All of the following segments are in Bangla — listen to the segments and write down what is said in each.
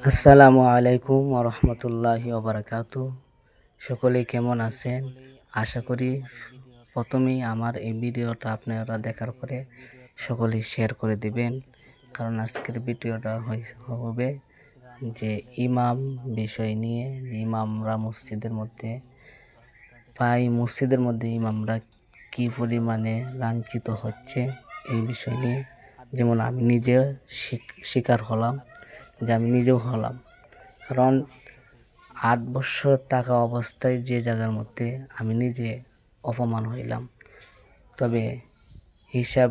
আসসালামু আলাইকুম ওরহমতুল্লাহি ওবারাকাতু। সকলেই কেমন আছেন? আশা করি প্রথমেই আমার এই ভিডিওটা আপনারা দেখার পরে সকলেই শেয়ার করে দিবেন, কারণ আজকের ভিডিওটা হবে যে ইমাম বিষয় নিয়ে। ইমামরা মসজিদের মধ্যে ইমামরা কি পরিমাণে লাঞ্ছিত হচ্ছে এই বিষয় নিয়ে। যেমন আমি নিজে শিকার হলাম, আমি নিজেও হলাম। কারণ 8 বছর থাকা অবস্থায় যে জায়গার মধ্যে আমি নিজে অপমান হইলাম। তবে হিসাব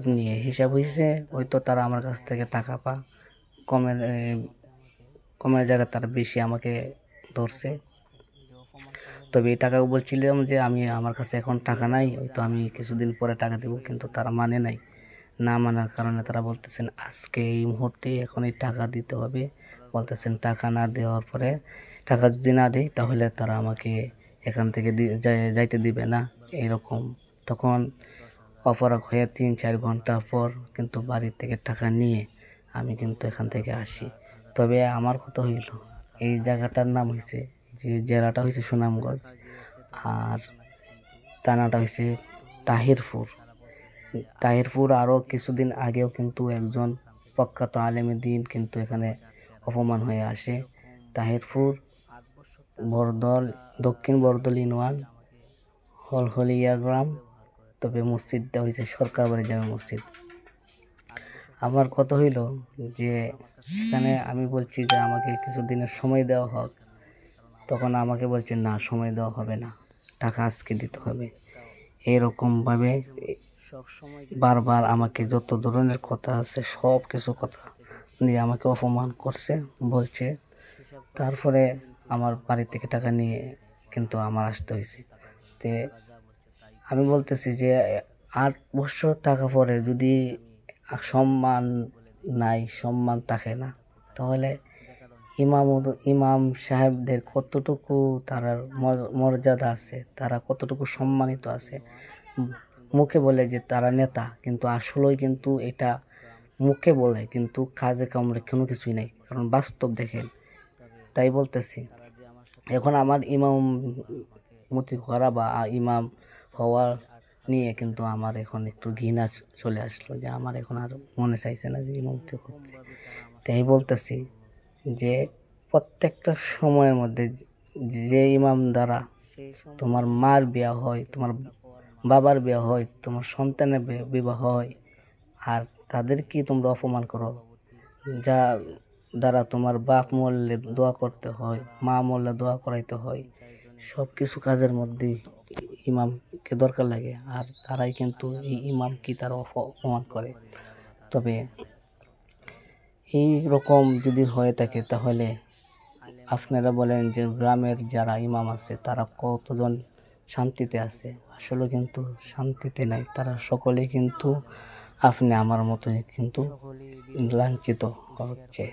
হয়েছে, হয়তো তারা আমার কাছ থেকে টাকা কমের কমের জায়গায় তারা বেশি আমাকে ধরছে। তবে এই টাকা বলছিলাম যে আমার কাছে এখন টাকা নাই, হয়তো আমি কিছুদিন পরে টাকা দেবো, কিন্তু তারা না মানার কারণে তারা বলতেছেন আজকে এই মুহূর্তে এখন এই টাকা দিতে হবে। বলতেছেন টাকা না দেওয়ার পরে, টাকা যদি না দেয় তাহলে তারা আমাকে এখান থেকে যাইতে দিবে না, এরকম। তখন অপরাগ হয়ে 3-4 ঘন্টা পর কিন্তু বাড়ির থেকে টাকা নিয়ে আমি কিন্তু এখান থেকে আসি। তবে আমার কথা হইল, এই জায়গাটার নাম হয়েছে, যে জেলাটা হয়েছে সুনামগঞ্জ, আর থানাটা হয়েছে তাহিরপুর। আরও কিছুদিন আগেও কিন্তু একজন প্রখ্যাত আলেমে দ্বীন কিন্তু এখানে অপমান হয়ে আসে। তাহিরপুর দক্ষিণ বরদল ইউনিয়ন, হলহলিয়া গ্রাম। তবে মসজিদটা হয়েছে সরকার বাড়ি জামে মসজিদ। আমার কথা হইল যে এখানে আমি বলছি যে আমাকে কিছুদিনের সময় দেওয়া হোক, তখন আমাকে বলছে না, সময় দেওয়া হবে না, টাকা আজকে দিতে হবে। এরকমভাবে বারবার আমাকে যত ধরনের কথা আছে সব কিছু কথা দিয়ে আমাকে অপমান করছে, বলছে। তারপরে আমার বাড়ি থেকে টাকা নিয়ে কিন্তু আমার আসতে হয়েছে। তে আমি বলতেছি যে 8 বছর থাকা পরে যদি সম্মান সম্মান থাকে না, তাহলে ইমাম সাহেবদের কতটুকু তারা মর্যাদা আছে, তারা কতটুকু সম্মানিত আছে। মুখে বলে যে তারা নেতা, কিন্তু আসলেই কিন্তু এটা মুখে বলে, কিন্তু কাজে কামড়ে কোনো কিছুই নাই, কারণ বাস্তব দেখেন। তাই বলতেছি, এখন আমার ইমামতি করা বা ইমাম হওয়ার নিয়ে কিন্তু আমার এখন একটু ঘৃণা চলে আসলো, যে আমার এখন আর মনে চাইছে না যে ইমামতি করতে। তাই বলতেছি যে প্রত্যেকটা সময়ের মধ্যে যে ইমাম দ্বারা তোমার মার বিয়া হয়, তোমার বাবার বিয়া হয়, তোমার সন্তানের বিবাহ হয়, আর তাদেরকে তোমরা অপমান করো, যা দ্বারা তোমার বাপ মরলে দোয়া করতে হয়, মা মরলে দোয়া করাইতে হয়, সব কিছু কাজের মধ্যে ইমামকে দরকার লাগে, আর তারাই কিন্তু এই ইমামকে তারা অপমান করে। তবে এই রকম যদি হয়ে থাকে, তাহলে আপনারা বলেন যে গ্রামের যারা ইমাম আছে তারা কতজন শান্তিতে আছে? আসলে কিন্তু শান্তিতে নাই, তারা সকলেই কিন্তু আমার মতোই কিন্তু লাঞ্ছিত হচ্ছে।